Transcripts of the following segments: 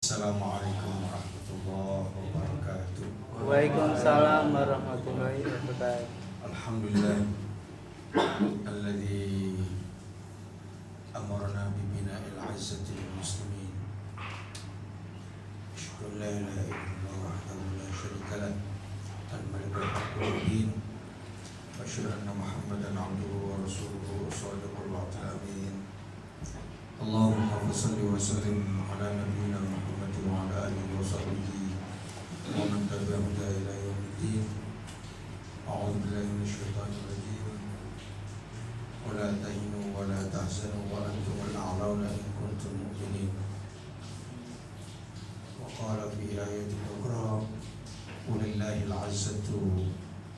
Assalamualaikum warahmatullahi wabarakatuh. Waalaikumsalam warahmatullahi wabarakatuh. Alhamdulillah alladzi amarna bi bina'il 'izzati lil muslimin. Asyhadu an la ilaha illallah wahdahu la syarika lah al-malikul haqqul mubin. Wa asyhadu anna Muhammadan 'abduhu wa rasuluhu shadiqul wa'dil amin. Allahumma shalli wa sallim ala nabiyyina Muhammad wa ala alihi wa sahbihi wa man tabi'ahum ila yaumiddin. A'udzu billahi minasy syaithanir rajim. Wa la tahinu wa la tahzanu wa antumul a'launa in kuntum mu'minin. Wa qala fi ayatin ukhra walillahil 'izzatu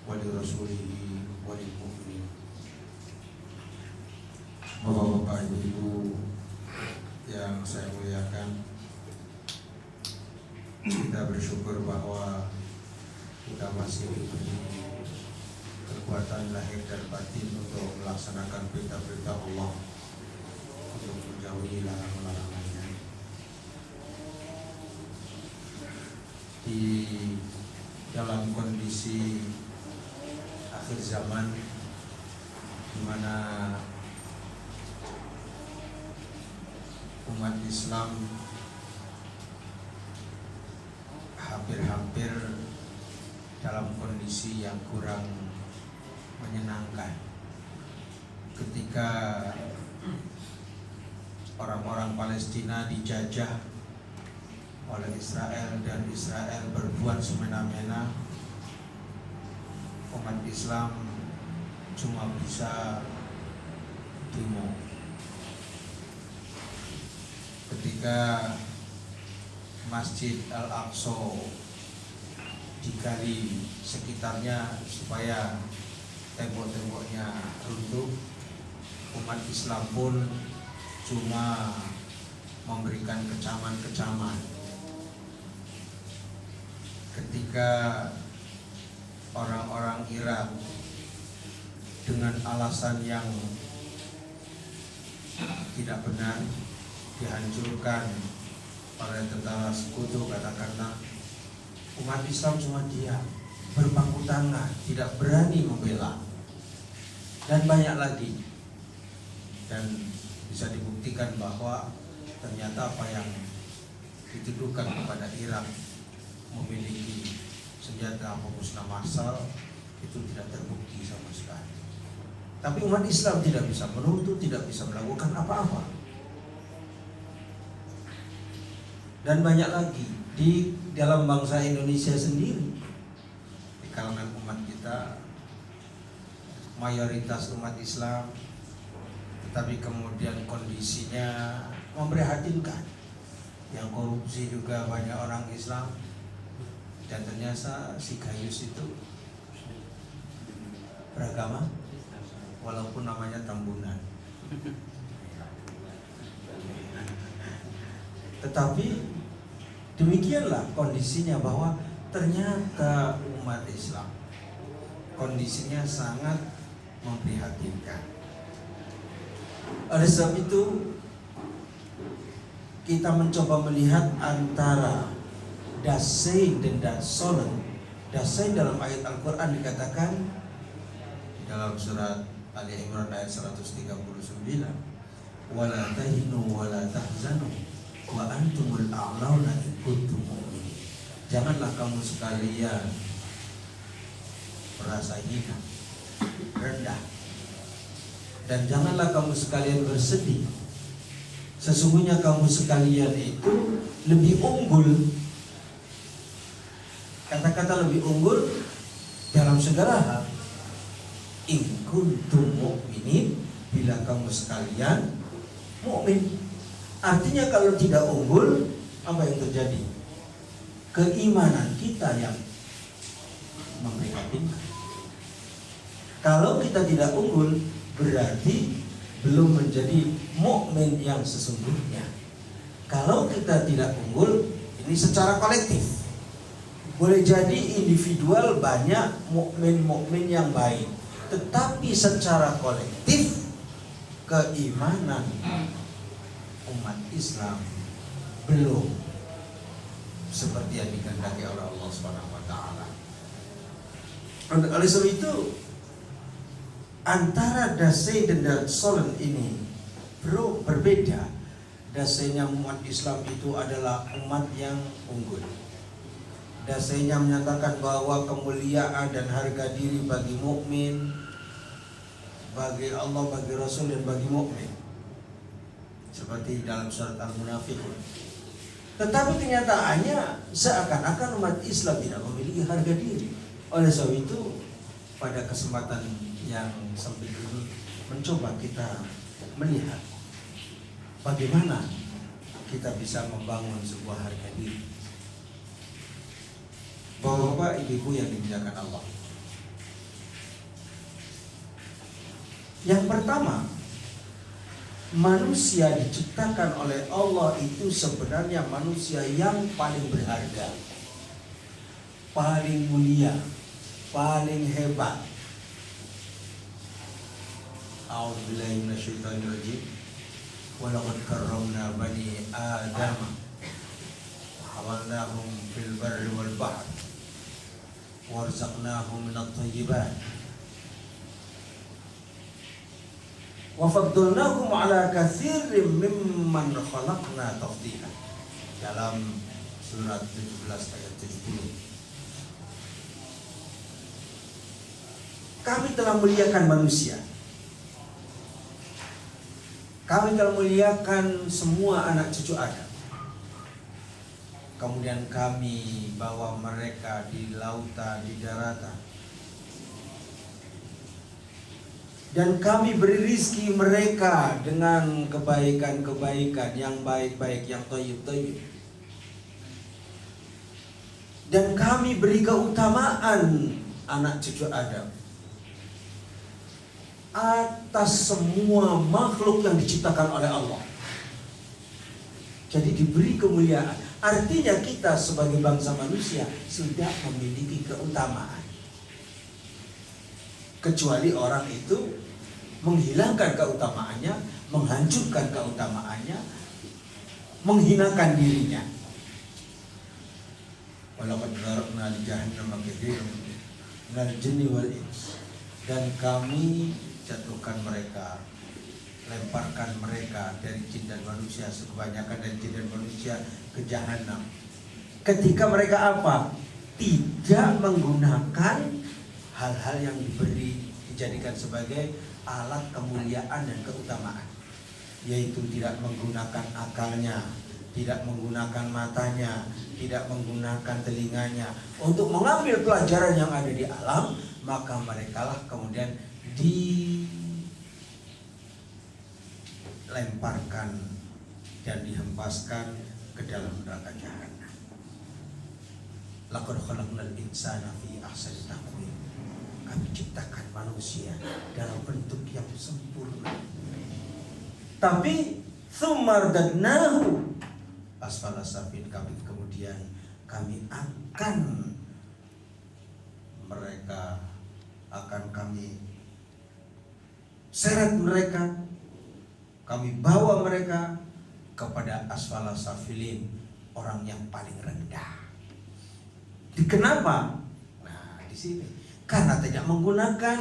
wa lirasulihi wa lil mu'minin. Bapak-bapak, ibu-ibu yang saya muliakan, kita bersyukur bahwa kita masih diberi kekuatan lahir dan batin untuk melaksanakan perintah-perintah Allah, untuk menjauhi larangan-larangannya. Di dalam kondisi akhir zaman di mana umat Islam hampir-hampir dalam kondisi yang kurang menyenangkan ketika orang-orang Palestina dijajah oleh Israel dan Israel berbuat semena-mena. Umat Islam cuma bisa demo. Ketika Masjid Al-Aqsa digali sekitarnya supaya tembok-temboknya runtuh, umat Islam pun cuma memberikan kecaman-kecaman. Ketika orang-orang Irak dengan alasan yang tidak benar dihancurkan oleh tentara sekutu, katakanlah, umat Islam cuma diam, berpangku tangan, tidak berani membela, dan banyak lagi. Dan bisa dibuktikan bahwa ternyata apa yang dituduhkan kepada Irak memiliki senjata pemusnah massal itu tidak terbukti sama sekali. Tapi umat Islam tidak bisa menuntut, tidak bisa melakukan apa-apa. Dan banyak lagi di dalam bangsa Indonesia sendiri, di kalangan umat kita, mayoritas umat Islam, tetapi kemudian kondisinya memprihatinkan. Yang korupsi juga banyak orang Islam, dan ternyata si Gayus itu beragama walaupun namanya Tambunan. Tetapi demikianlah kondisinya, bahwa ternyata umat Islam kondisinya sangat memprihatinkan. Oleh sebab itu kita mencoba melihat antara dasein dan dasolen. Dasein dalam ayat Al-Quran dikatakan dalam surat Ali Imran ayat 139, wala tahinu wala tahzanu wa antumul a'launa in kuntum mu'minin. Janganlah kamu sekalian merasa hina, rendah, dan janganlah kamu sekalian bersedih. Sesungguhnya kamu sekalian itu lebih unggul. Kata-kata lebih unggul dalam segala hal. In kuntum mu'minin, bila kamu sekalian mukmin. Artinya kalau tidak unggul, apa yang terjadi? Keimanan kita yang memprihatinkan. Kalau kita tidak unggul, berarti belum menjadi mukmin yang sesungguhnya. Kalau kita tidak unggul, ini secara kolektif. Boleh jadi individual banyak mukmin-mukmin yang baik, tetapi secara kolektif keimanan umat Islam belum Oleh sebab itu antara Dasai dan Solen ini berbeda. Dasainya umat Islam itu adalah umat yang unggul. Dasainya menyatakan bahwa kemuliaan dan harga diri bagi mukmin, bagi Allah, bagi Rasul, dan bagi mukmin, seperti dalam surat Al-Munafiqun. Tetapi kenyataannya seakan-akan umat Islam tidak memiliki harga diri. Oleh sebab itu pada kesempatan yang sempit ini mencoba kita melihat bagaimana kita bisa membangun sebuah harga diri. Bapak-bapak, ibu-ibu yang dimuliakan Allah. Yang pertama, manusia diciptakan oleh Allah itu sebenarnya manusia yang paling berharga, paling mulia, paling hebat. A'udzubillahi minasyaitonirrajim. Walaqad karramna bani Adam wa hamalnahum fil barri wal bahr warzaqnahum minat thayyibat wa faddalnahum ala katsirin mimman khalaqna tafdila. Dalam surat 17 ayat 70. Kami telah muliakan manusia. Kami telah muliakan semua anak cucu Adam. Kemudian kami bawa mereka di lautan, di daratan. Dan kami beri rizki mereka dengan kebaikan-kebaikan yang baik-baik, yang thayyib-thayyib. Dan kami beri keutamaan anak cucu Adam atas semua makhluk yang diciptakan oleh Allah. Jadi diberi kemuliaan. Artinya kita sebagai bangsa manusia sudah memiliki keutamaan. Kecuali orang itu menghilangkan keutamaannya, menghancurkan keutamaannya, menghinakan dirinya. Walaqad zara'na li jahannama katsiran minal jinni wal ins. Dan kami jatuhkan mereka, lemparkan mereka dari jin dan manusia, kebanyakan dari jin dan manusia ke jahanam. Ketika mereka apa? Tidak menggunakan hal-hal yang dijadikan sebagai alat kemuliaan dan keutamaan, yaitu tidak menggunakan akalnya, tidak menggunakan matanya, tidak menggunakan telinganya untuk mengambil pelajaran yang ada di alam. Maka merekalah kemudian dilemparkan dan dihempaskan ke dalam neraka jahanam. Laqad khalaqnal insana fi ahsani taqwim. Kami ciptakan manusia dalam bentuk yang sempurna. Tapi tsumardadnahu asfala safin. Kami kemudian kami akan kami seret mereka, kami bawa mereka kepada asfala safilin, orang yang paling rendah. Kenapa? Nah, di sini karena tidak menggunakan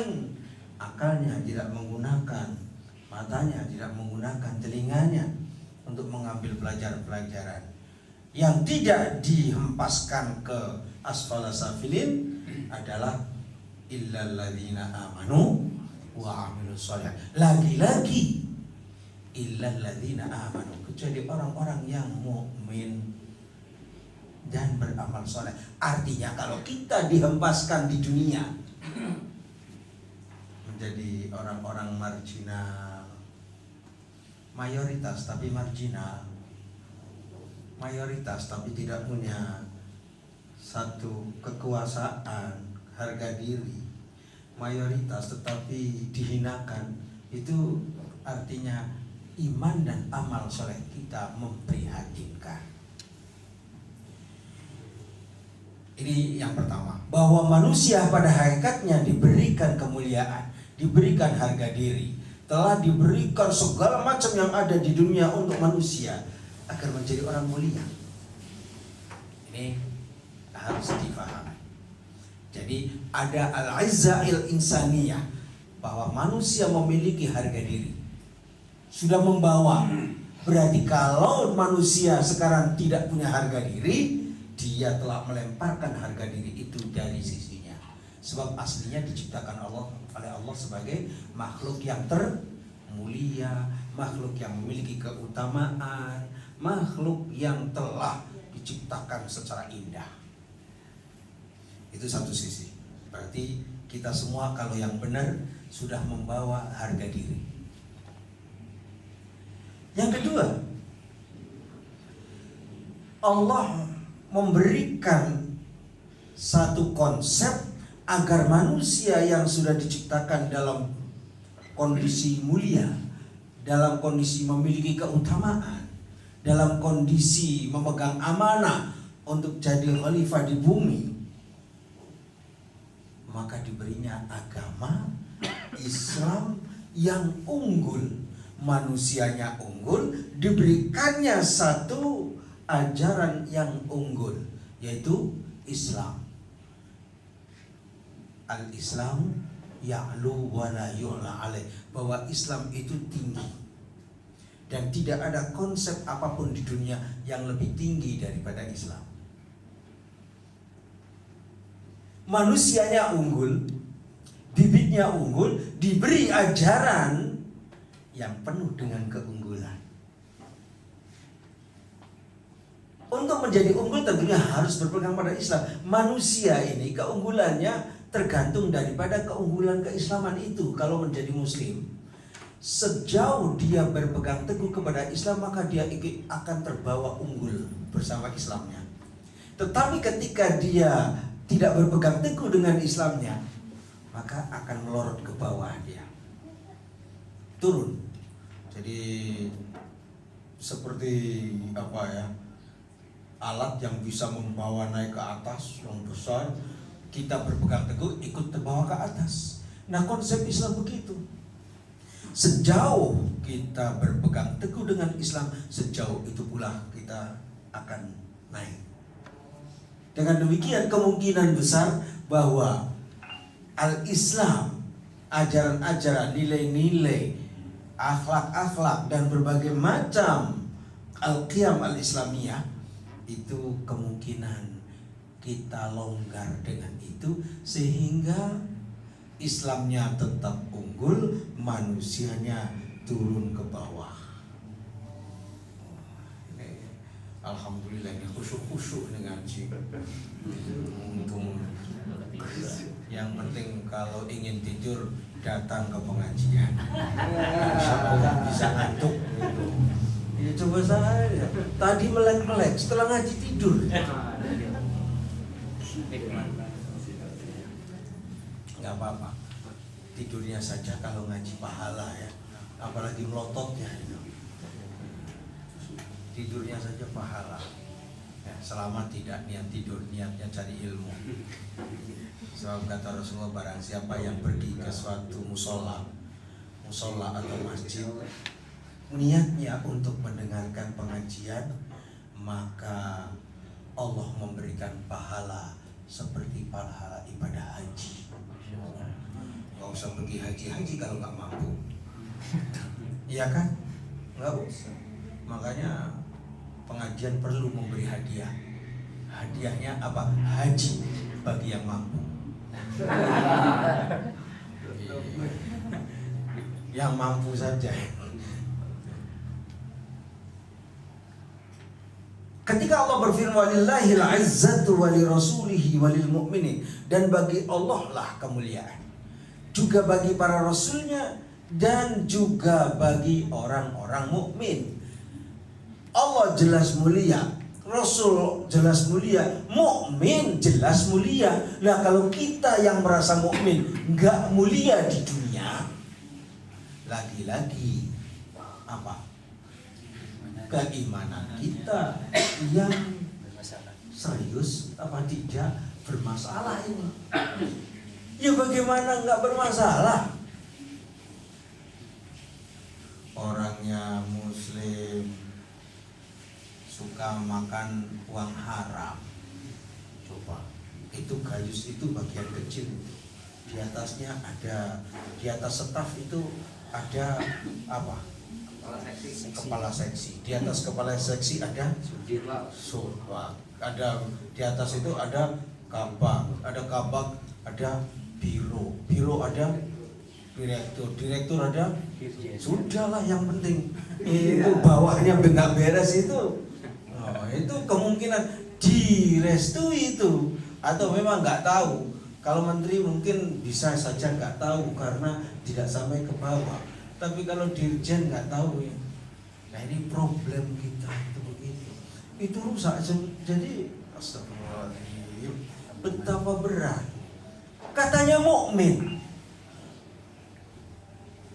akalnya, tidak menggunakan matanya, tidak menggunakan telinganya untuk mengambil pelajaran-pelajaran. Yang tidak dihempaskan ke asfala safilin adalah illal ladzina amanu wa amilus sholihat. Lagi-lagi illal ladzina amanu, kecuali orang-orang yang mukmin dan beramal soleh. Artinya kalau kita dihempaskan di dunia menjadi orang-orang marginal, mayoritas tapi marginal, mayoritas tapi tidak punya satu kekuasaan, harga diri, mayoritas tetapi dihinakan, itu artinya iman dan amal soleh kita memprihatinkan. Ini yang pertama, bahwa manusia pada hakikatnya diberikan kemuliaan, diberikan harga diri, telah diberikan segala macam yang ada di dunia untuk manusia agar menjadi orang mulia. Ini harus difahami. Jadi ada al-izza'il insaniyah, bahwa manusia memiliki harga diri, sudah membawa. Berarti kalau manusia sekarang tidak punya harga diri, dia telah melemparkan harga diri itu dari sisinya. Sebab aslinya diciptakan oleh Allah sebagai makhluk yang termulia, makhluk yang memiliki keutamaan, makhluk yang telah diciptakan secara indah. Itu satu sisi. Berarti kita semua kalau yang benar sudah membawa harga diri. Yang kedua, Allah memberikan satu konsep agar manusia yang sudah diciptakan dalam kondisi mulia, dalam kondisi memiliki keutamaan, dalam kondisi memegang amanah untuk jadi khalifah di bumi, maka diberinya agama Islam yang unggul. Manusianya unggul, diberikannya satu ajaran yang unggul, yaitu Islam. Al-Islam ya'lu wa la yu'la alaih, bahwa Islam itu tinggi dan tidak ada konsep apapun di dunia yang lebih tinggi daripada Islam. Manusianya unggul, bibitnya unggul, diberi ajaran yang penuh dengan keunggulan. Untuk menjadi unggul tentunya harus berpegang pada Islam. Manusia ini keunggulannya tergantung daripada keunggulan keislaman itu. Kalau menjadi muslim, sejauh dia berpegang teguh kepada Islam, maka dia akan terbawa unggul bersama Islamnya. Tetapi ketika dia tidak berpegang teguh dengan Islamnya, maka akan melorot ke bawah, dia turun. Jadi seperti apa ya, alat yang bisa membawa naik ke atas yang besar, kita berpegang teguh ikut terbawa ke atas. Nah, konsep Islam begitu. Sejauh kita berpegang teguh dengan Islam, sejauh itu pula kita akan naik. Dengan demikian kemungkinan besar bahwa al-Islam, ajaran-ajaran, nilai-nilai, akhlak-akhlak dan berbagai macam al-qiyam al-islamiyah itu kemungkinan kita longgar dengan itu, sehingga Islamnya tetap unggul, manusianya turun ke bawah. Alhamdulillah, ini khusyuk-khusyuk dengan ngaji. Untung. Yang penting kalau ingin tidur datang ke pengajian. Insya Allah bisa ngantuk gitu. Ya coba saja. Tadi melek-melek, setelah ngaji tidur. Gak apa-apa. Tidurnya saja kalau ngaji pahala ya. Apalagi melototnya itu. Tidurnya saja pahala ya, selama tidak niat tidur, niatnya cari ilmu. Sebab kata Rasulullah, barang siapa yang pergi ke suatu musola atau masjid, niatnya untuk mendengarkan pengajian, maka Allah memberikan pahala seperti pahala ibadah haji. Gak usah pergi haji kalau gak mampu. Iya kan? Gak usah. Makanya pengajian perlu memberi hadiah. Hadiahnya apa? Haji bagi yang mampu. Yang mampu saja. Ketika Allah berfirman, walillahil izzatu walirasulihi walil mu'minin, dan bagi Allah lah kemuliaan, juga bagi para rasulnya dan juga bagi orang-orang mukmin. Allah jelas mulia, Rasul jelas mulia, mukmin jelas mulia. Nah, kalau kita yang merasa mukmin nggak mulia di dunia, lagi-lagi apa? Keimanan kita yang serius apa tidak bermasalah ini. Ya bagaimana nggak bermasalah? Orangnya muslim, suka makan uang haram, coba itu Itu gayus itu bagian kecil. Di atasnya ada, di atas staf itu ada apa? Kepala seksi. Di atas kepala seksi ada Wah, ada di atas itu ada kabak, ada biro ada direktur ada. Sudahlah, yang penting itu bawahnya benar beres itu. Itu kemungkinan direstui itu, atau memang nggak tahu. Kalau menteri mungkin bisa saja nggak tahu karena tidak sampai ke bawah. Tapi kalau dirjen nggak tahu ya. Nah ini problem kita itu begitu. Itu rusak. Jadi astagfirullahaladzim, betapa berat. Katanya mukmin,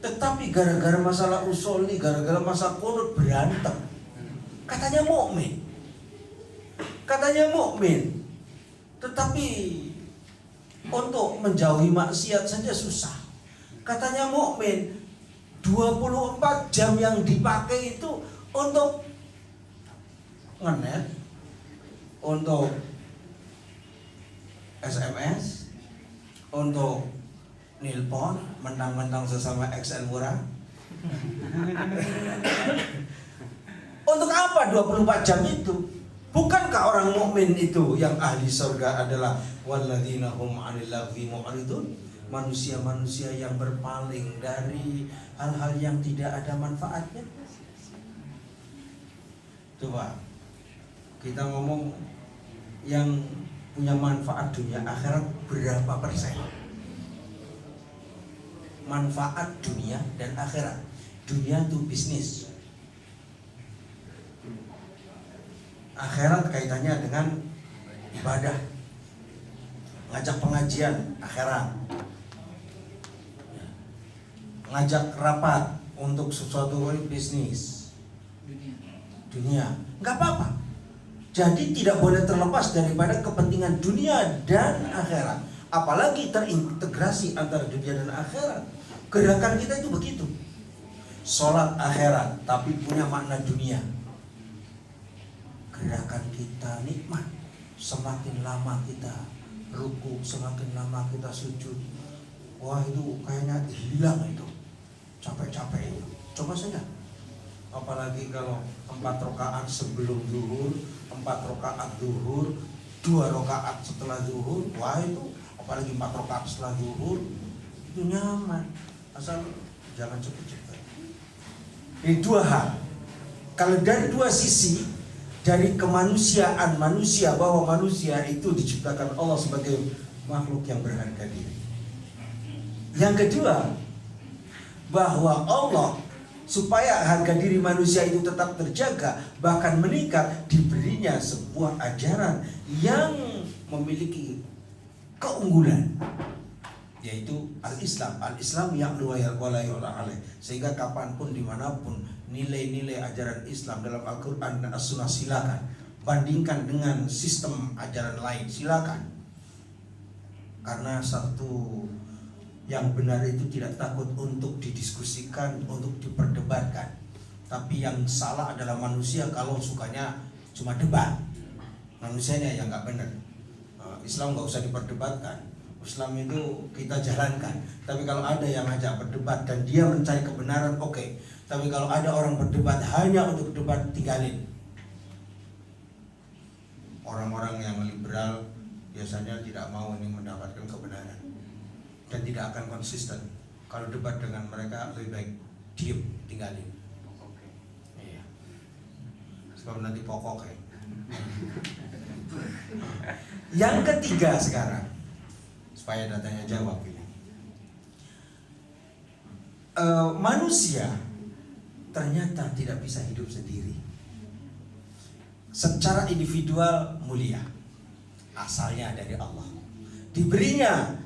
tetapi gara-gara masalah usoli, gara-gara masalah kunut berantem. Katanya mukmin, tetapi untuk menjauhi maksiat saja susah. Katanya mukmin, 24 jam yang dipakai itu untuk ngenet, untuk SMS, untuk nelpon, mentang-mentang sesama XL murah. Untuk apa 24 jam itu? Bukankah orang mukmin itu yang ahli surga adalah walladzina hum 'anil lagwi mu'ridun? Manusia-manusia yang berpaling dari hal-hal yang tidak ada manfaatnya. Coba kita ngomong yang punya manfaat dunia akhirat berapa persen? Manfaat dunia dan akhirat. Dunia itu bisnis, akhirat kaitannya dengan ibadah, ngajak pengajian akhirat, ngajak rapat untuk sesuatu bisnis dunia, nggak apa-apa. Jadi tidak boleh terlepas daripada kepentingan dunia dan akhirat, apalagi terintegrasi antara dunia dan akhirat. Gerakan kita itu begitu, sholat akhirat tapi punya makna dunia. Gerakan kita nikmat, semakin lama kita ruku, semakin lama kita sujud, wah itu kayaknya hilang itu capek-capek itu. Coba saja, apalagi kalau 4 rakaat sebelum zuhur, 4 rakaat zuhur, 2 rakaat setelah zuhur, wah itu apalagi 4 rakaat setelah zuhur, itu nyaman, asal jangan cepet-cepet. Ini 2 hal. Kalau dari 2 sisi, dari kemanusiaan manusia, bahwa manusia itu diciptakan Allah sebagai makhluk yang berharga diri. Yang kedua, bahwa Allah supaya harga diri manusia itu tetap terjaga, bahkan meningkat, diberinya sebuah ajaran yang memiliki keunggulan, yaitu al-Islam. Al-Islam ya'lu wa la yu'la alaih. Sehingga kapanpun, dimanapun, nilai-nilai ajaran Islam dalam Al-Quran dan As-Sunnah silakan. Bandingkan dengan sistem ajaran lain, silakan. Karena satu yang benar itu tidak takut untuk didiskusikan, untuk diperdebatkan. Tapi yang salah adalah manusia kalau sukanya cuma debat. Manusianya yang nggak benar. Islam nggak usah diperdebatkan. Islam itu kita jalankan. Tapi kalau ada yang ngajak berdebat dan dia mencari kebenaran, oke. Tapi kalau ada orang berdebat hanya untuk debat, tinggalin. Orang-orang yang liberal biasanya tidak mau ini mendapatkan kebenaran dan tidak akan konsisten. Kalau debat dengan mereka lebih baik diem, tinggalin. Iya. Sebab nanti pokok ya. Yang ketiga sekarang, supaya datanya jawab ini. Manusia ternyata tidak bisa hidup sendiri. Secara individual mulia, asalnya dari Allah. Diberinya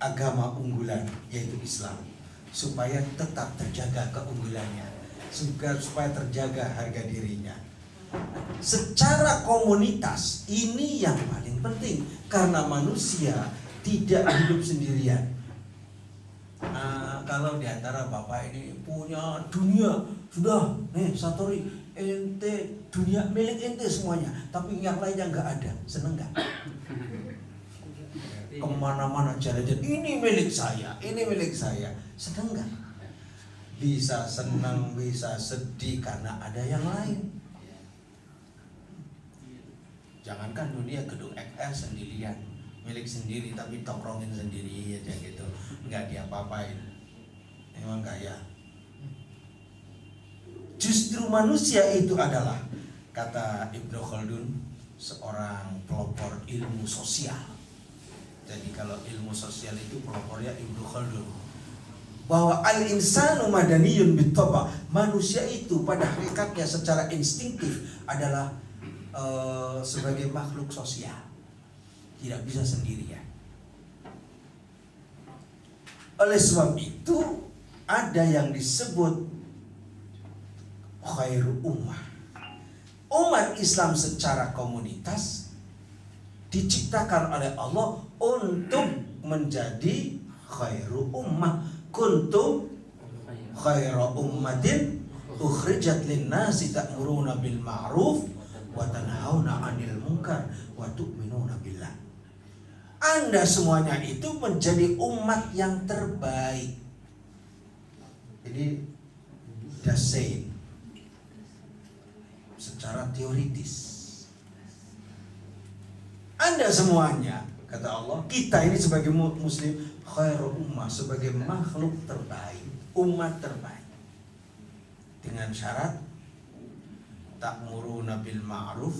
agama unggulan, yaitu Islam, supaya tetap terjaga keunggulannya, supaya terjaga harga dirinya. Secara komunitas, ini yang paling penting, karena manusia tidak hidup sendirian. Kalau diantara bapak ini punya dunia, sudah nih Satori, ente dunia milik ente semuanya, tapi yang lainnya nggak ada, seneng nggak? kemana-mana jalan-jalan, ini milik saya, ini milik saya. Sedang nggak? Bisa senang, bisa sedih karena ada yang lain. Jangankan dunia, gedung XL sendirian, milik sendiri tapi tongkrongin sendiri aja gitu, nggak diapa-apain. Emang kaya. Justru manusia itu adalah, kata Ibnu Khaldun, seorang pelopor ilmu sosial. Jadi kalau ilmu sosial itu pelopornya Ibnu Khaldun, bahwa al-insanu madaniyun bitaba, manusia itu pada hakikatnya secara instingtif adalah sebagai makhluk sosial, tidak bisa sendirian. Oleh sebab itu ada yang disebut khairu ummah. Umat Islam secara komunitas diciptakan oleh Allah untuk menjadi khairu ummah. Kuntum khairu ummatin ukhrijat lin-nasi ta'muruna bil ma'ruf wa tanhauna 'anil munkar wa tu'minuna billah. Anda semuanya itu menjadi umat yang terbaik. Jadi dasain secara teoritis. Anda semuanya, kata Allah, kita ini sebagai muslim khairul ummah, sebagai makhluk terbaik, umat terbaik. Dengan syarat ta'muruna bil ma'ruf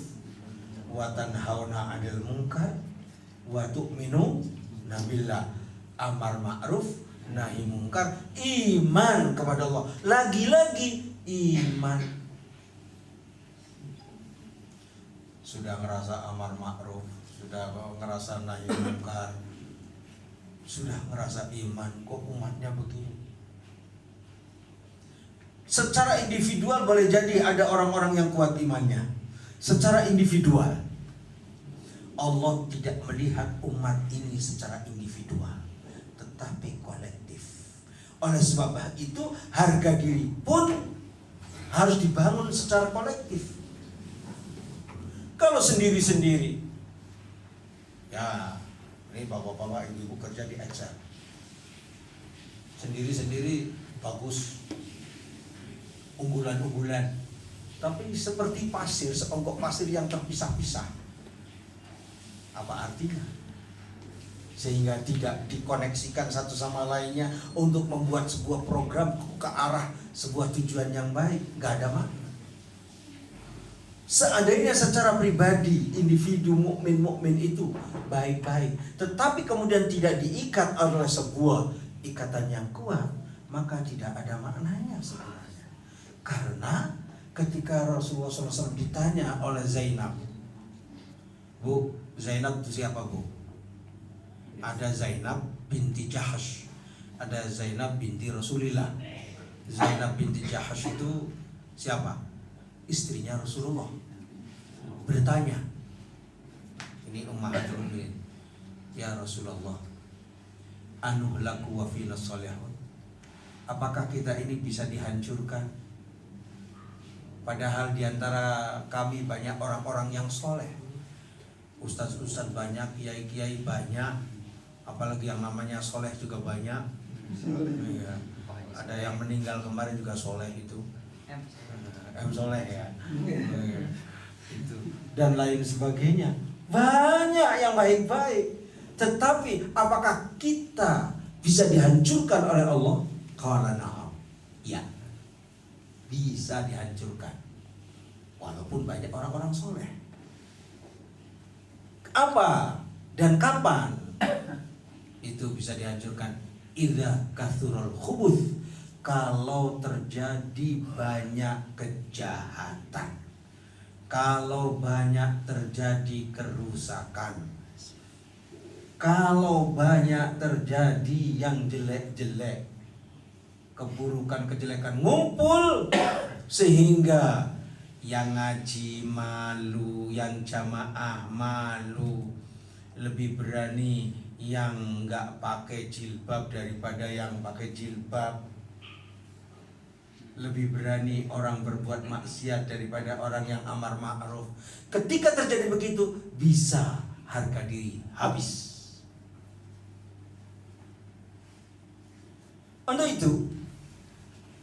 wa tanhauna 'anil munkar wa tu'minuna billah. Amar ma'ruf, nahi munkar, iman kepada Allah. Lagi-lagi iman. Sudah ngerasa amar ma'ruf, sudah ngerasa nahi munkar, sudah ngerasa iman, kok umatnya begini? Secara individual boleh jadi ada orang-orang yang kuat imannya. Secara individual, Allah tidak melihat umat ini secara individual, tetapi kolektif. Oleh sebab itu harga diri pun harus dibangun secara kolektif. Kalau sendiri-sendiri, ya ini bapak-bapak, ibu-ibu kerja di HR, sendiri-sendiri bagus, unggulan-unggulan, tapi seperti pasir, seonggok pasir yang terpisah-pisah. Apa artinya? Sehingga tidak dikoneksikan satu sama lainnya untuk membuat sebuah program ke arah sebuah tujuan yang baik, gak ada makna. Seandainya secara pribadi individu mukmin itu baik-baik, tetapi kemudian tidak diikat oleh sebuah ikatan yang kuat, maka tidak ada maknanya sebenarnya. Karena ketika Rasulullah SAW ditanya oleh Zainab, Bu, Zainab itu siapa, Bu? Ada Zainab binti Jahash, ada Zainab binti Rasulillah. Zainab binti Jahash itu siapa? Istrinya Rasulullah. Bertanya, ini Ummahatul Mukminin, ya Rasulullah, anuhlaku wa fina sholihun, apakah kita ini bisa dihancurkan? Padahal diantara kami banyak orang-orang yang soleh, ustaz-ustaz banyak, kiai-kiai banyak, apalagi yang namanya soleh juga banyak. Ya, ada yang meninggal kemarin juga soleh itu, soleh ya. Itu dan lain sebagainya, banyak yang baik-baik, tetapi apakah kita bisa dihancurkan oleh Allah? Qala na'am, ya, bisa dihancurkan walaupun banyak orang-orang soleh. Apa dan kapan itu bisa dihancurkan? Idza kathurul khubuth, kalau terjadi banyak kejahatan, kalau banyak terjadi kerusakan, kalau banyak terjadi yang jelek-jelek, keburukan, kejelekan ngumpul, sehingga yang ngaji malu, yang jamaah malu, lebih berani yang nggak pakai jilbab daripada yang pakai jilbab, lebih berani orang berbuat maksiat daripada orang yang amar ma'ruf. Ketika terjadi begitu, bisa harga diri habis. Untuk itu,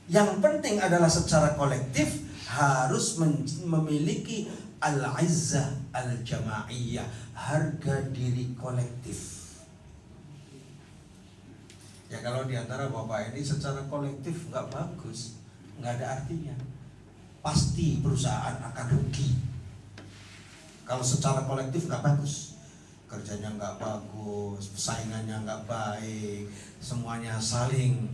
yang penting adalah secara kolektif harus memiliki al-izzah al-jamaiyah, harga diri kolektif. Ya kalau diantara bapak ini secara kolektif nggak bagus, nggak ada artinya, pasti perusahaan akan rugi. Kalau secara kolektif nggak bagus, kerjanya nggak bagus, saingannya nggak baik, semuanya saling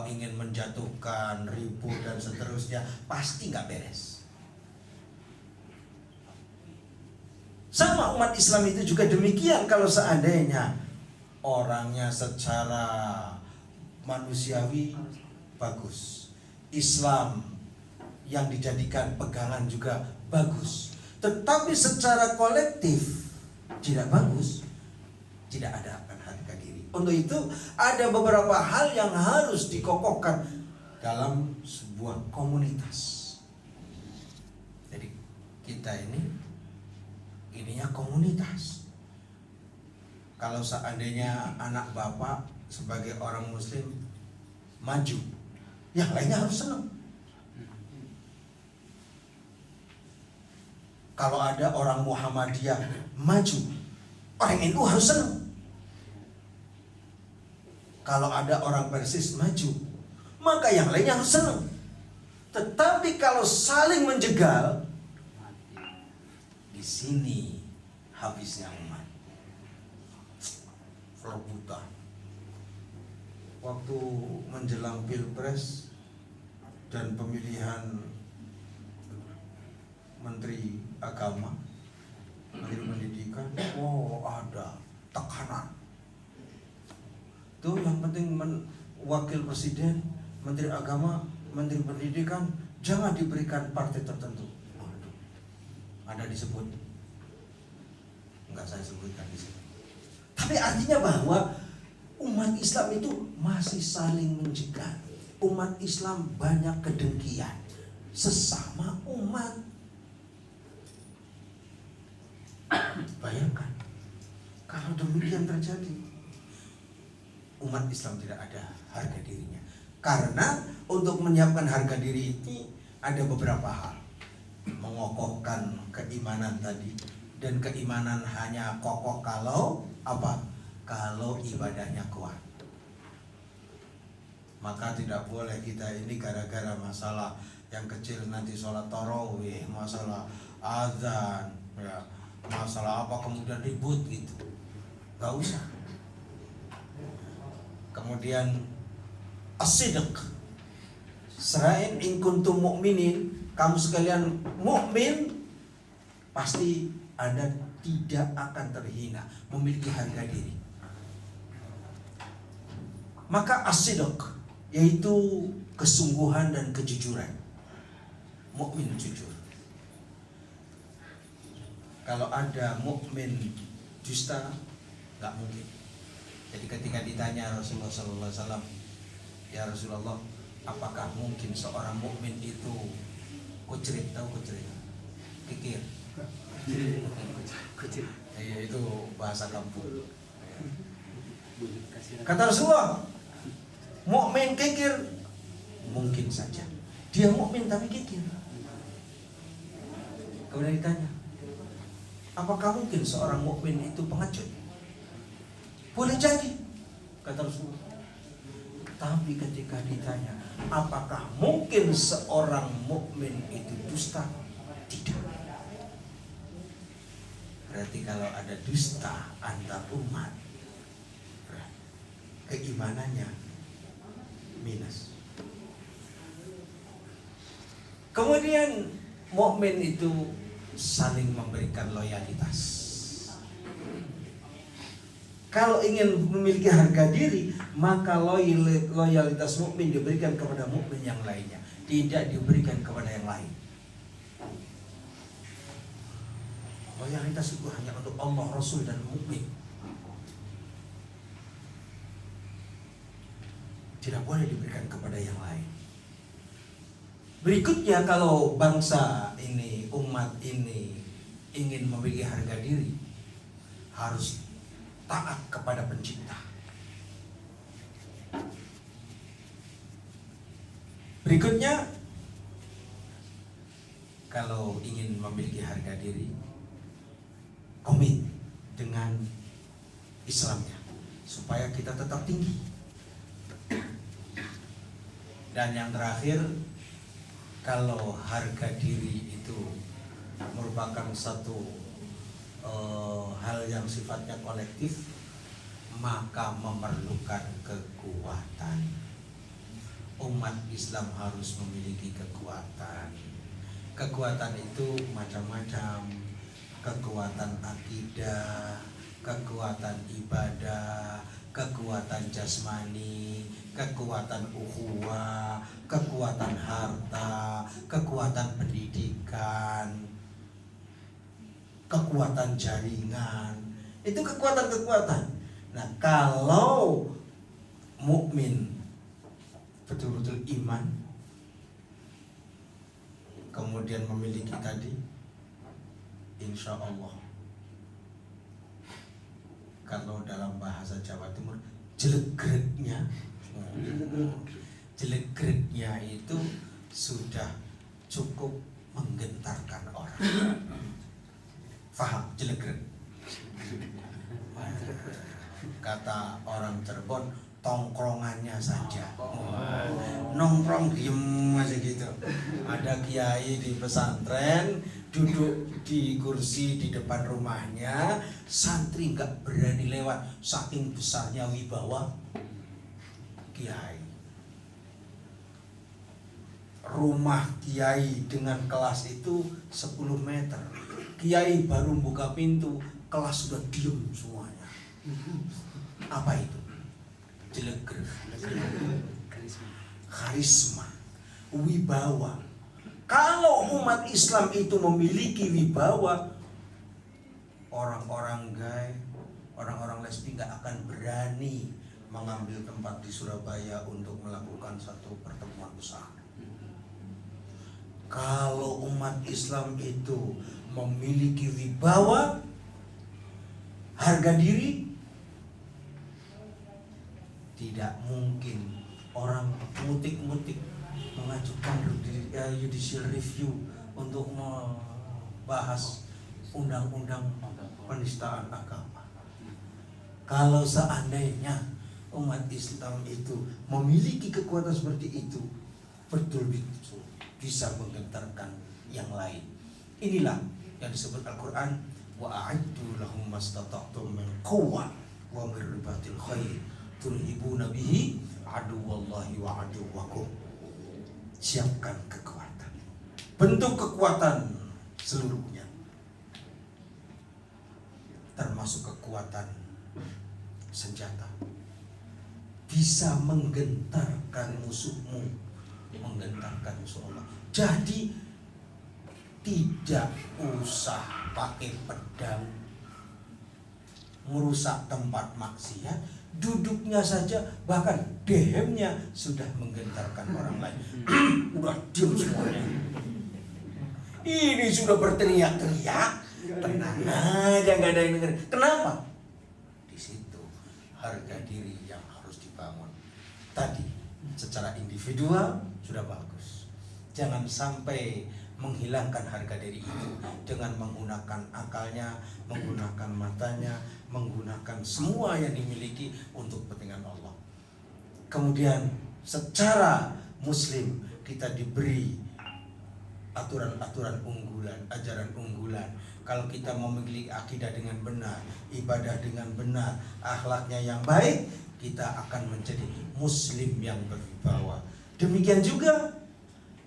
ingin menjatuhkan, ribut dan seterusnya, pasti nggak beres. Sama umat Islam itu juga demikian. Kalau seandainya orangnya secara manusiawi bagus, Islam yang dijadikan pegangan juga bagus, tetapi secara kolektif tidak bagus, tidak ada harga diri. Untuk itu ada beberapa hal yang harus dikokohkan dalam sebuah komunitas. Jadi kita ininya komunitas. Kalau seandainya anak bapak sebagai orang muslim maju, yang lainnya harus senang. Kalau ada orang Muhammadiyah maju, orang NU harus senang. Kalau ada orang Persis maju, maka yang lainnya harus senang. Tetapi kalau saling menjegal, di sini habisnya umat. Rebutan. Waktu menjelang Pilpres dan pemilihan Menteri Agama, Menteri Pendidikan, ada tekanan. Tuh yang penting wakil presiden, Menteri Agama, Menteri Pendidikan jangan diberikan partai tertentu. Waduh, ada disebut, enggak saya sebutkan di sini. Tapi artinya bahwa umat Islam itu masih saling menjegal. Umat Islam banyak kedengkian sesama umat. Bayangkan kalau demikian terjadi, umat Islam tidak ada harga dirinya. Karena untuk menyiapkan harga diri ini ada beberapa hal. Mengokohkan keimanan tadi, dan keimanan hanya kokoh kalau apa? Kalau ibadahnya kuat. Maka tidak boleh kita ini gara-gara masalah yang kecil nanti sholat tarawih, masalah azan, ya, masalah apa kemudian ribut gitu. Gak usah. Kemudian as-sidq. Selain in kuntum mu'minin, kamu sekalian mukmin, pasti Anda tidak akan terhina, memiliki harga diri. Maka as-sidq, yaitu kesungguhan dan kejujuran. Mukmin jujur. Kalau ada mukmin dusta, nggak mungkin. Jadi ketika ditanya Rasulullah SAW, ya Rasulullah, apakah mungkin seorang mukmin itu kucrit? Tahu kucrit? Kikir. Iya, itu bahasa kampung. Kata Rasulullah, mukmin kikir? Mungkin saja. Dia mukmin tapi kikir. Kemudian ditanya, apakah mungkin seorang mukmin itu pengecut? Boleh jadi, kata Rasulullah. Tapi ketika ditanya, apakah mungkin seorang mukmin itu dusta? Tidak. Berarti kalau ada dusta antar umat, keimanannya minus. Kemudian mukmin itu saling memberikan loyalitas. Kalau ingin memiliki harga diri, maka loyalitas mukmin diberikan kepada mukmin yang lainnya, tidak diberikan kepada yang lain. Loyalitas itu hanya untuk Allah, Rasul, dan mukmin. Tidak boleh diberikan kepada yang lain. Berikutnya, kalau bangsa ini, umat ini ingin memiliki harga diri, harus taat kepada pencipta. Berikutnya, kalau ingin memiliki harga diri, komit dengan Islamnya supaya kita tetap tinggi. Dan yang terakhir, kalau harga diri itu merupakan satu hal yang sifatnya kolektif, maka memerlukan kekuatan. Umat Islam harus memiliki kekuatan. Kekuatan itu macam-macam. Kekuatan akidah, kekuatan ibadah, kekuatan jasmani, kekuatan ukhuwah, kekuatan harta, kekuatan pendidikan, kekuatan jaringan. Itu kekuatan-kekuatan. Nah, kalau mukmin betul-betul iman, kemudian memiliki tadi, insya Allah, kalau dalam bahasa Jawa Timur, jelegreknya itu sudah cukup menggentarkan orang. Faham jelegrek? Kata orang Cirebon, tongkrongannya saja. Nongkrong diem aja gitu. Ada kiai di pesantren duduk di kursi di depan rumahnya, santri nggak berani lewat saking besarnya wibawa kiai. Rumah kiai dengan kelas itu 10 meter. Kiai baru buka pintu, kelas sudah diem semuanya. Apa itu? Jelegrek, karisma, wibawa. Kalau umat Islam itu memiliki wibawa, orang-orang gay, orang-orang lesbi nggak akan berani mengambil tempat di Surabaya untuk melakukan satu pertemuan besar. Kalau umat Islam itu memiliki wibawa, harga diri, tidak mungkin orang mutik-mutik mengajukan judicial review untuk membahas undang-undang penistaan agama. Kalau seandainya umat Islam itu memiliki kekuatan seperti itu, betul-betul bisa menggentarkan yang lain. Inilah yang disebut Al-Quran, wa a'iddu lahum mastata'tum min quwwah wa min ribatil khair turhibuna bihi aduwallahi wa aduwwakum. Siapkan kekuatan, bentuk kekuatan seluruhnya, termasuk kekuatan senjata, bisa menggentarkan musuhmu, menggentarkan musuh Allah. Jadi tidak usah pakai pedang merusak tempat maksiat, duduknya saja, bahkan dehemnya sudah menggentarkan orang lain. Udah diam semuanya. Ini sudah berteriak-teriak, tenang aja, nggak ada yang dengar. Kenapa? Di situ harga diri yang harus dibangun. Tadi secara individual sudah bagus. Jangan sampai menghilangkan harga diri itu dengan menggunakan akalnya, menggunakan matanya, menggunakan semua yang dimiliki untuk kepentingan Allah. Kemudian secara muslim kita diberi aturan-aturan unggulan, ajaran unggulan. Kalau kita memiliki akidah dengan benar, ibadah dengan benar, akhlaknya yang baik, kita akan menjadi muslim yang berwibawa. Demikian juga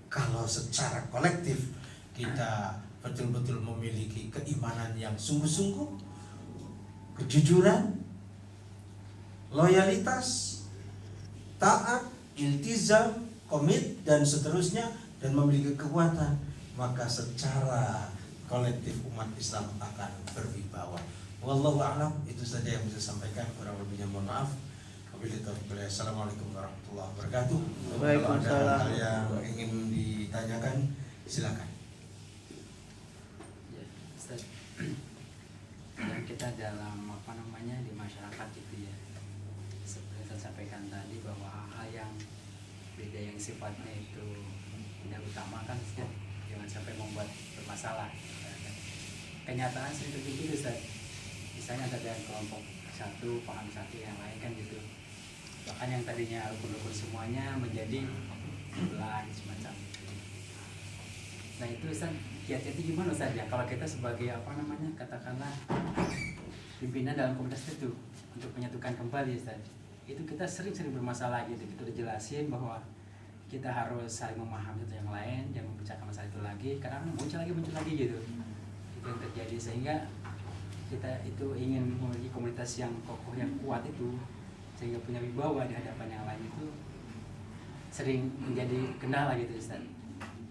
kalau secara kolektif kita betul-betul memiliki keimanan yang sungguh-sungguh, kejujuran, loyalitas, taat, iltizam, komit, dan seterusnya, dan memiliki kekuatan, maka secara kolektif umat Islam akan berwibawa. Wallahu a'lam. Itu saja yang bisa sampaikan. Kurang lebihnya mohon maaf. Assalamualaikum warahmatullahi wabarakatuh. Kalau ada hal yang ingin ditanyakan, silakan. Ya, Ustaz. Yang kita dalam di masyarakat itu ya, seperti saya sampaikan tadi bahwa hal yang beda yang sifatnya itu tidak utamakan, Ustaz. Jangan sampai membuat bermasalah. Kenyataan sering terjadi, Ustaz. Misalnya ada kelompok satu paham satu yang lain kan gitu. Bahkan yang tadinya rukun-rukun semuanya menjadi belah semacam itu. Nah itu Ustaz, kiat-kiatnya gimana Ustaz ya kalau kita sebagai katakanlah pimpinan dalam komunitas itu untuk menyatukan kembali Ustaz. Itu kita sering-sering bermasalah gitu. Kita udah jelasin bahwa kita harus saling memahami satu yang lain, jangan membicarakan masalah itu lagi. Kadang muncul lagi gitu. Itu yang terjadi sehingga kita itu ingin memiliki komunitas yang kokoh, yang kuat itu, sehingga punya wibawa di hadapan yang lain itu sering menjadi kendala gitu Ustaz.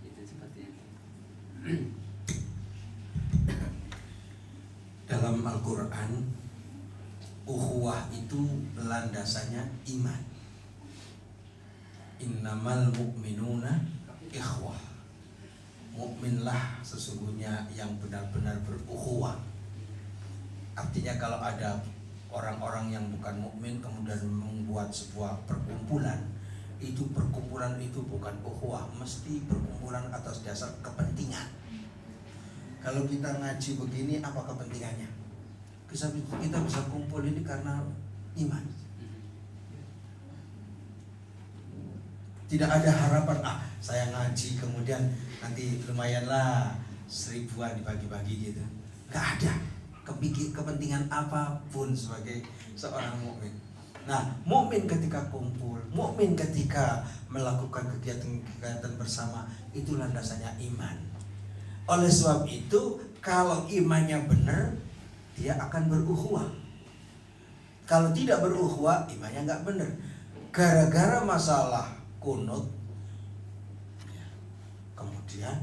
Itu seperti itu. Dalam Al-Quran, ukhuwah itu landasannya iman. Innamal mu'minuna ikhwah. Mukminlah sesungguhnya yang benar-benar berukhuwah. Artinya kalau ada orang-orang yang bukan mukmin kemudian membuat sebuah perkumpulan, itu perkumpulan itu bukan ukhuwah, mesti perkumpulan atas dasar kepentingan. Kalau kita ngaji begini, apa kepentingannya? Kita bisa kumpul ini karena iman. Tidak ada harapan, saya ngaji kemudian nanti lumayanlah 1000-an dibagi-bagi gitu. Gak ada kepentingan apapun sebagai seorang mukmin. Nah, mukmin ketika kumpul, mukmin ketika melakukan kegiatan-kegiatan bersama, itu landasannya iman. Oleh sebab itu, kalau imannya benar, dia akan berukhuwah. Kalau tidak berukhuwah, imannya nggak benar. Gara-gara masalah kunut, kemudian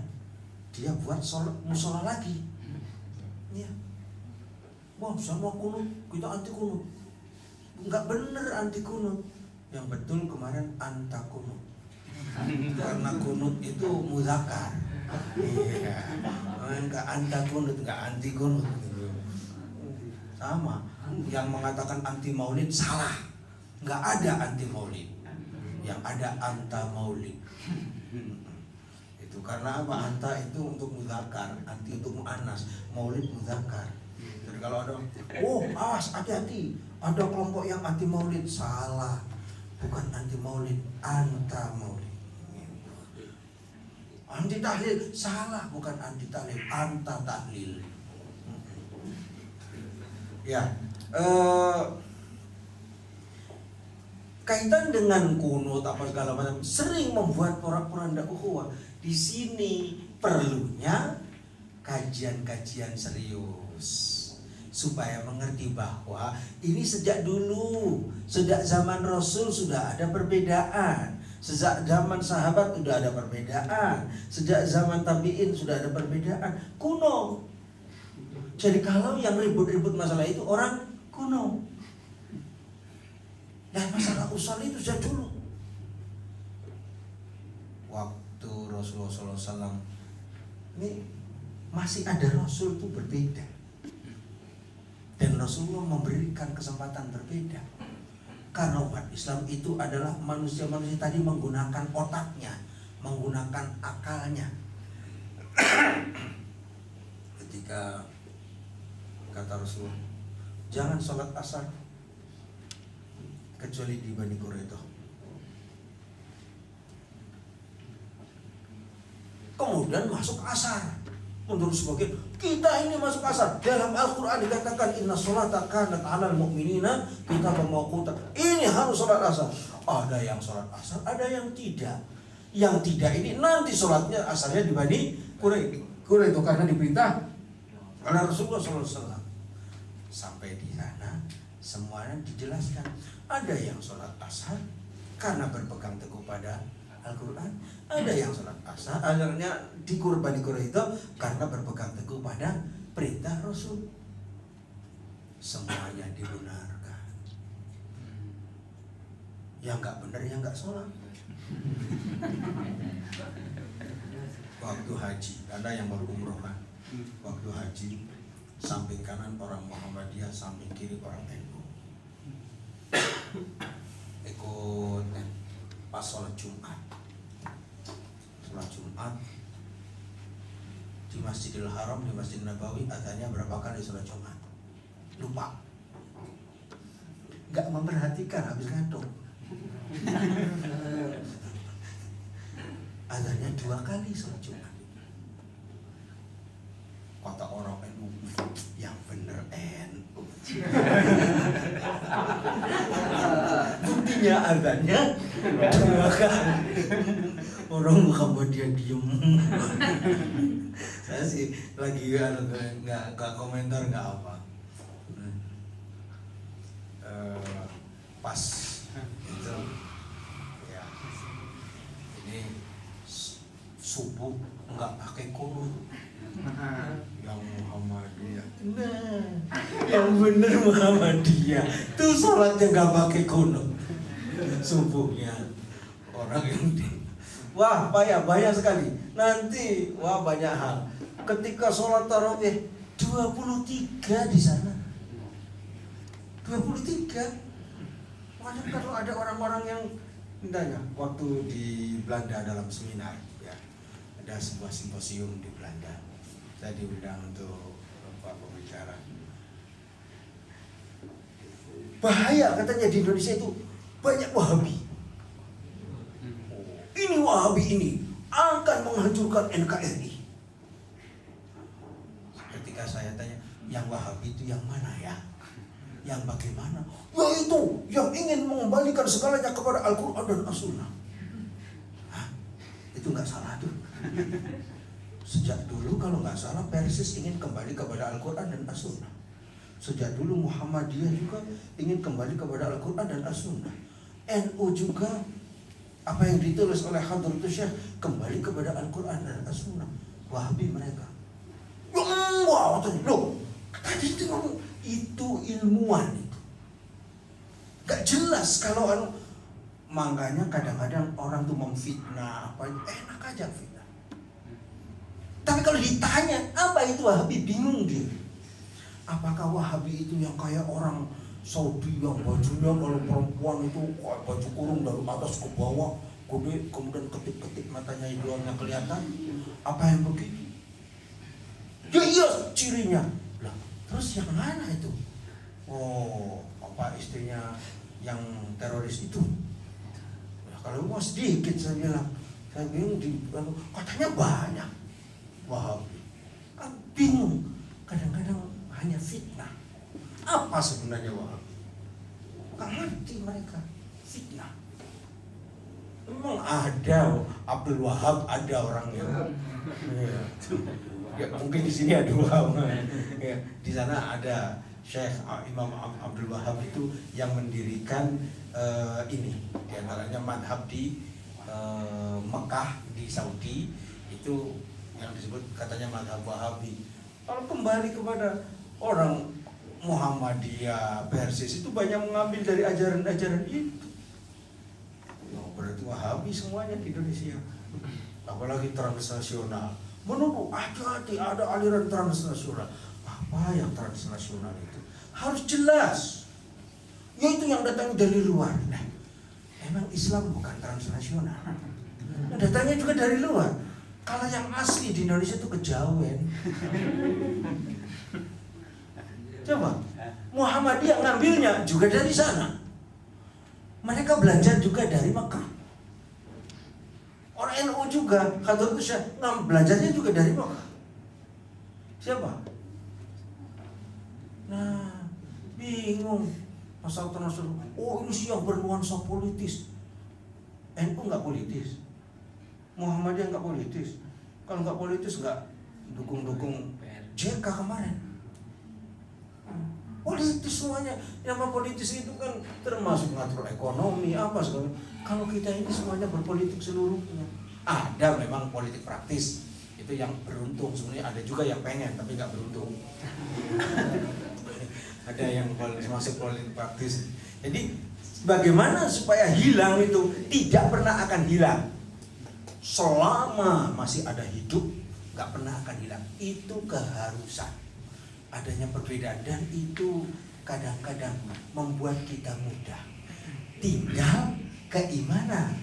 dia buat musola lagi. Ya. Wah, sama kunut, kita anti kunut. Enggak bener anti kunut. Yang betul kemarin anta kunut. Karena kunut itu muzakkar. Iya. Enggak anta kunut, enggak anti kunut. Sama. Yang mengatakan anti maulid salah. Enggak ada anti maulid. Yang ada anta maulid. Itu karena apa? Anta itu untuk muzakkar, anti untuk muannas, maulid muzakkar. Jadi kalau ada, awas, hati-hati, ada kelompok yang anti maulid, salah, bukan anti maulid, anta maulid. Anti tahlil, salah, bukan anti tahlil, anta tahlil. Ya, kaitan dengan kunut apa segala macam sering membuat porak-poranda ukhuwah. Di sini perlunya kajian-kajian serius supaya mengerti bahwa ini sejak dulu, sejak zaman Rasul sudah ada perbedaan, sejak zaman sahabat sudah ada perbedaan, sejak zaman tabi'in sudah ada perbedaan kuno. Jadi kalau yang ribut-ribut masalah itu orang kuno. Dan masalah usul itu sejak dulu. Waktu Rasulullah SAW ini masih ada Rasul itu berbeda. Dan Rasulullah memberikan kesempatan berbeda. Karena umat Islam itu adalah manusia-manusia tadi menggunakan otaknya, menggunakan akalnya. Ketika kata Rasulullah, jangan sholat asar kecuali di Bani Quraidah. Kemudian masuk asar. Menurut sebagian, kita ini masuk asar. Dalam Al-Quran dikatakan inna sholata kanat 'alal mu'minina kitaban mawquta. Ini harus sholat asar. Ada yang sholat asar, ada yang tidak. Yang tidak ini nanti sholatnya asarnya di Bani Quraidah karena diperintah oleh Rasulullah SAW. Sampai di sana semuanya dijelaskan. Ada yang sholat asar karena berpegang teguh pada Al-Quran, ada yang sholat asar akhirnya di Bani Quraidah karena berpegang teguh pada perintah Rasul. Semuanya dibenarkan. Yang nggak benar yang nggak sholat. Waktu haji, ada yang baru umroh kan? Waktu haji, samping kanan orang Muhammadiyah, samping kiri orang NU. Ikut kan? Pas pas sholat Jumat. Sholat Jumat di Masjidil Haram, di Masjid Nabawi, adanya berapa kali sholat Jumat? Lupa. Gak memperhatikan, habis ngantuk. Adanya 2 kali sholat Jumat. Kata orang NU, yang bener NU. Buktinya adanya 2 kali. Orang Muhammadiyah diem. Saya sih lagi nggak komentar nggak apa. Pas itu ya, ini subuh nggak pakai kunut. Yang Muhammadiyah, nah, yang bener Muhammadiyah tuh sholatnya nggak pakai kunut subuhnya. Orang yang wah bahaya sekali. Nanti wah banyak hal. Ketika sholat tarawih 23 di sana, 23. Makanya kalau ada orang-orang yang mintanya, waktu di Belanda dalam seminar, ya, ada sebuah simposium di Belanda. Saya diundang untuk pembicara. Bahaya katanya di Indonesia itu banyak Wahabi. Ini Wahabi ini akan menghancurkan NKRI. Ketika saya tanya, yang Wahabi itu yang mana ya? Yang bagaimana? Yaitu yang ingin mengembalikan segalanya kepada Al-Quran dan As-Sunnah. Hah? Itu nggak salah tuh. Sejak dulu kalau nggak salah Persis ingin kembali kepada Al-Quran dan As-Sunnah. Sejak dulu Muhammadiyah juga ingin kembali kepada Al-Quran dan As-Sunnah. NU juga apa yang ditulis oleh Hadratus Syekh kembali kepada Al-Quran dan As-Sunnah. Wahabi mereka. Wah, loh, tadi itu ilmuwan itu. Gak jelas kalau makanya kadang-kadang orang tuh memfitnah apa enak aja fitnah. Tapi kalau ditanya apa itu Wahabi, bingung dia. Apakah Wahabi itu yang kayak orang Saudi yang bajunya kalau perempuan itu baju kurung dari atas ke bawah, kemudian ketip-ketip matanya hidungnya kelihatan? Apa yang begitu? Ya iya cirinya. Lah, terus yang mana itu? Oh, apa istrinya yang teroris itu? Nah, kalau mau sedikit saya bilang katanya banyak. Wahabi. Kan bingung. Kadang-kadang hanya fitnah. Apa sebenarnya Wahabi? Gak ngerti mereka. Fitnah. Memang ada Abdul Wahab, ada orangnya. Ya, mungkin di sini ada Wahab. Ya, di sana ada Syekh Imam Abdul Wahab itu yang mendirikan ini. Di antaranya madhab di Mekah di Saudi itu yang disebut katanya madhab Wahabi. Kalau kembali kepada orang Muhammadiyah, Persis itu banyak mengambil dari ajaran-ajaran itu. Oh, berarti Wahabi semuanya di Indonesia. Apalagi transnasional. Menurut hati-hati ada aliran transnasional. Apa yang transnasional itu? Harus jelas. Yaitu yang datang dari luar. Nah, emang Islam bukan transnasional. Datangnya juga dari luar. Kalau yang asli di Indonesia itu kejawen. Coba, Muhammadiyah ngambilnya juga dari sana. Mereka belajar juga dari Mekah. Orang NU juga, Hadratus Syekh belajarnya juga dari Mekah. Siapa? Nah, bingung. Pasal transnasional. Oh, ini sih yang bernuansa politis. NU nggak politis. Muhammadiyah nggak politis. Kalau nggak politis nggak dukung JK kemarin. Politis semuanya. Yang politis itu kan termasuk ngatur ekonomi apa segala. Kalau kita ini semuanya berpolitik seluruhnya. Ada memang politik praktis. Itu yang beruntung. Sebenarnya ada juga yang pengen tapi nggak beruntung. Ada yang masuk politik praktis. Jadi bagaimana supaya hilang itu tidak pernah akan hilang. Selama masih ada hidup, gak pernah akan hilang. Itu keharusan. Adanya perbedaan dan itu kadang-kadang membuat kita mudah. Tinggal keimanan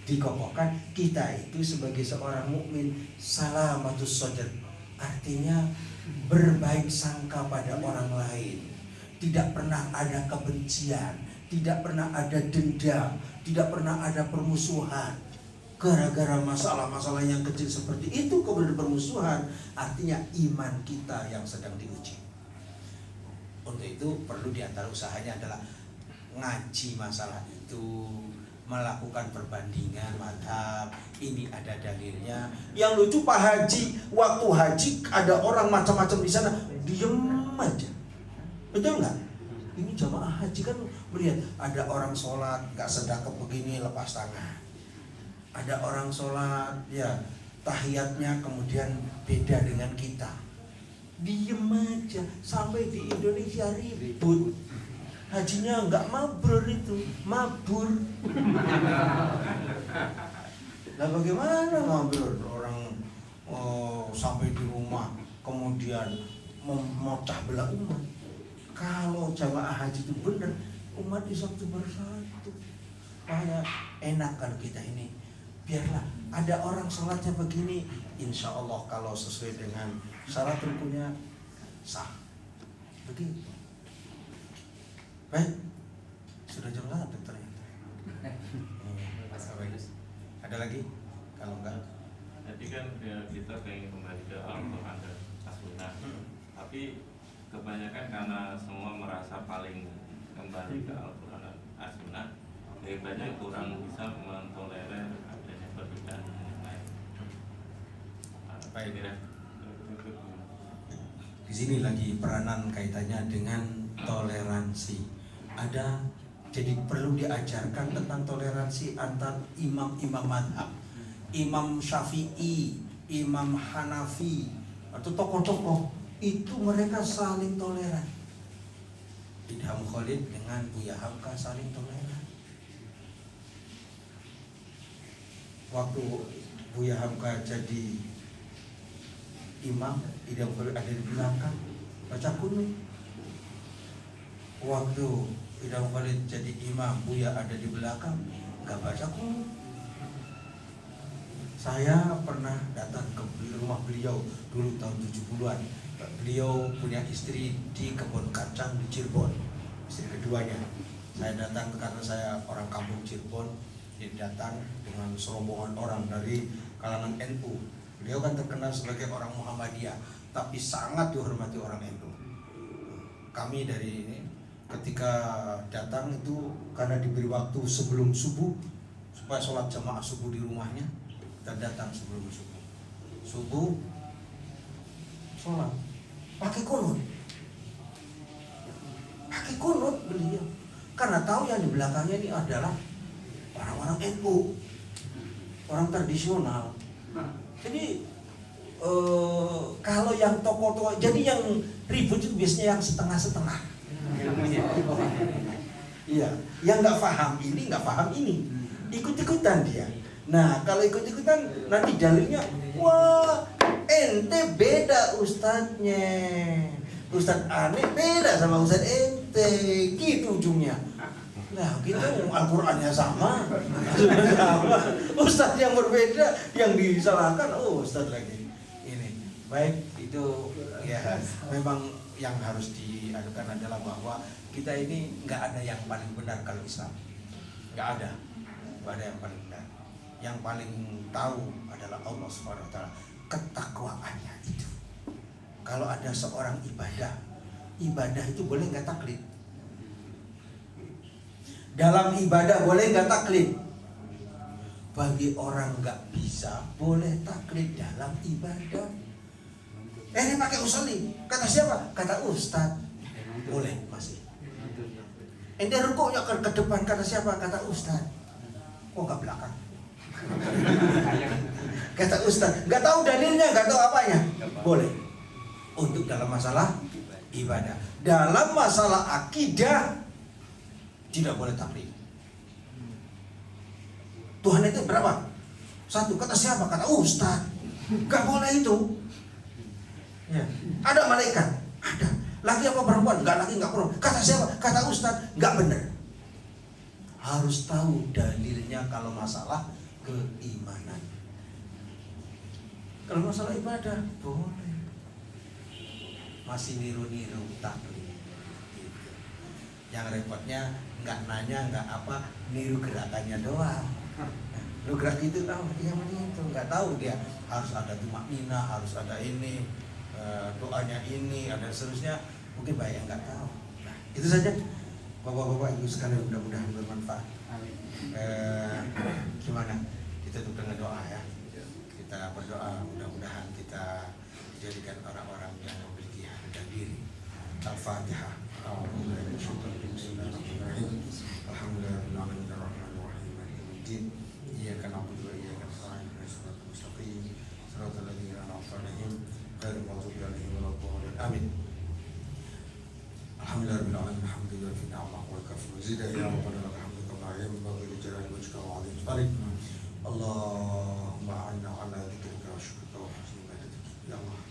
dikokohkan. Kita itu sebagai seorang mukmin salamatus sadr, artinya berbaik sangka pada orang lain, tidak pernah ada kebencian, tidak pernah ada dendam, tidak pernah ada permusuhan. Gara-gara masalah-masalah yang kecil seperti itu kemudian permusuhan, artinya iman kita yang sedang diuji. Untuk itu perlu diantara usahanya adalah ngaji masalah itu, melakukan perbandingan madhab, ini ada dalilnya. Yang lucu Pak Haji, waktu haji ada orang macam-macam di sana, diem aja. Betul nggak? Ini jamaah haji kan melihat ada orang sholat nggak sedekap begini lepas tangan, ada orang sholat ya tahiyatnya kemudian beda dengan kita, diem aja. Sampai di Indonesia ribut, hajinya nggak mabrur itu, mabur. Nah bagaimana mabrur orang sampai di rumah kemudian memecah belah umat. Kalau jamaah haji itu benar, umat Islam itu bersatu. Makanya enak kalau kita ini, biarlah ada orang sholatnya begini, insya Allah kalau sesuai dengan syarat rukunnya sah. Begitu. Baik, sudah jam 1 ternyata. Ada lagi? Kalau enggak, Jadi kan ya, kita pengen kembali ke Al-Quran dan As-Sunnah, tapi kebanyakan karena semua merasa paling kembali ke Al-Quran dan As-Sunnah, jadi banyak kurang bisa mentolerir adanya perbedaan yang lain. Baik. Kira-kira. di sini lagi peranan kaitannya dengan toleransi. Jadi perlu diajarkan tentang toleransi antar imam-imam madhab, Imam Syafi'i, Imam Hanafi, atau tokoh-tokoh itu mereka saling toleran. Idham Khalid dengan Buya Hamka saling toleran. Waktu Buya Hamka jadi imam, Idham Khalid ada di belakang baca kunut. Waktu Idham Khalid jadi imam, Buya ada di belakang nggak baca kunut. Saya pernah datang ke rumah beliau dulu tahun 70-an. Beliau punya istri di kebun kacang di Cirebon, istri keduanya. Saya datang karena saya orang kampung Cirebon, jadi datang dengan serombongan orang dari kalangan NU. Beliau kan terkenal sebagai orang Muhammadiyah, tapi sangat dihormati orang NU. Kami dari ini ketika datang itu karena diberi waktu sebelum subuh supaya sholat jamaah subuh di rumahnya, kita datang sebelum subuh sholat pakai kunut beliau, karena tahu yang di belakangnya ini adalah orang-orang NU, orang tradisional. Jadi kalau yang tokoh-tokoh, jadi yang ribut itu biasanya yang setengah-setengah. Iya, yang nggak paham ini, nggak paham ini, ikut-ikutan dia. Nah, kalau ikut-ikutan nanti dalilnya, wah, ente beda ustadznya, ustadz aneh beda sama ustadz ente, gitu ujungnya. Nah, kita Al-Qur'annya sama, ustadz yang berbeda, yang disalahkan, ustadz lagi. Ini baik itu ya, memang yang harus diadukan adalah bahwa kita ini nggak ada yang paling benar kalau Islam, nggak ada yang paling benar. Yang paling tahu adalah Allah Subhanahu Wa Taala. Ketakwaannya itu. Kalau ada seorang ibadah itu boleh nggak taklid? Dalam ibadah boleh nggak taklid? Bagi orang nggak bisa boleh taklid dalam ibadah. Ini pakai usolli, kata siapa? Kata ustadz. Boleh masih. Ente rukuknya ke depan, kata siapa? Kata ustadz. Kok nggak belakang? Kata ustadz, nggak tahu dalilnya, nggak tahu apanya, boleh. Untuk dalam masalah ibadah, dalam masalah akidah tidak boleh taklid. Tuhan itu berapa? Satu, kata siapa? Kata ustadz. Nggak boleh itu. Ya. Ada malaikat, ada. Laki apa perempuan? Nggak laki, nggak perempuan. Kata siapa? Kata ustadz. Nggak benar. Harus tahu dalilnya kalau masalah keimanan. Kalau masalah ibadah boleh, masih niru-niru taklim gitu. Yang repotnya nggak nanya, nggak apa, niru gerakannya doang. Lu gerak gitu, yang mana itu nggak tahu dia harus ada tumaknina, harus ada ini, doanya ini, ada seterusnya. Mungkin banyak yang nggak tahu. Nah, itu saja bapak-bapak ibu sekalian, mudah-mudahan bermanfaat. Amin. Gimana? Kita tutup dengan doa ya. Kita berdoa mudah-mudahan kita dijadikan orang-orang yang memiliki harga diri. Al-Fatihah. Alhamdulillahirrahmanirrahim. Iyyaka na'budu wa iyyaka nasta'in. Ihdinas siratal mustaqim. Siratal ladzina an'amta 'alaihim ghairil maghdubi 'alaihim waladdallin. Amin. Alhamdulillahirabbil alamin. Alhamdulillah fi ni'mah wa kafur. Zida ya rabbana lakal hamdu kama yanbaghi li jalali wajhika wa 'azimi sultanik. Allahumma a'inna 'ala dzikrika wa syukrika wa husni ibadatik. Ya Allah,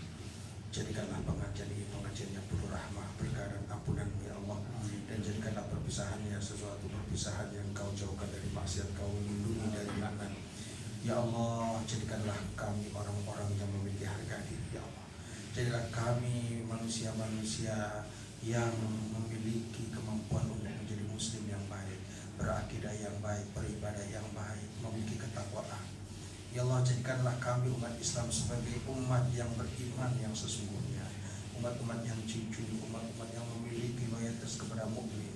jadikanlah pengajian ini pengajian yang penuh rahmah, berkah dan ampunan-Mu ya Allah. Dan jadikanlah perpisahannya sesuatu perpisahan yang Kau jauhkan dari maksiat, Kau lindungi dari laknat. Ya Allah, jadikanlah kami orang-orang yang memiliki harga diri ya Allah. Jadilah kami manusia-manusia yang memiliki kemampuan untuk menjadi muslim yang baik, berakidah yang baik, beribadah yang baik, memiliki ketakwaan. Ya Allah, jadikanlah kami umat Islam sebagai umat yang beriman yang sesungguhnya, umat-umat yang jujur, umat-umat yang memiliki loyalitas kepada mukmin,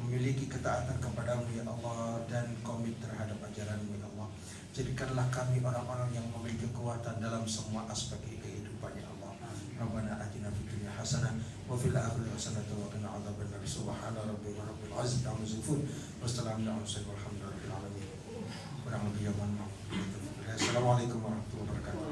memiliki ketaatan kepadamu ya Allah, dan komit terhadap ajaranmu ya Allah. Jadikanlah kami orang-orang yang memiliki kekuatan dalam semua aspek kehidupan ya Allah. Rabbana atina fid dunya hasanah wa fil akhirati hasanah wa qina adzabannar. Subhana rabbika rabbil izzati amma yasifun wa salamun alal mursalin walhamdulillahi rabbil alamin. Assalamualaikum warahmatullahi wabarakatuh.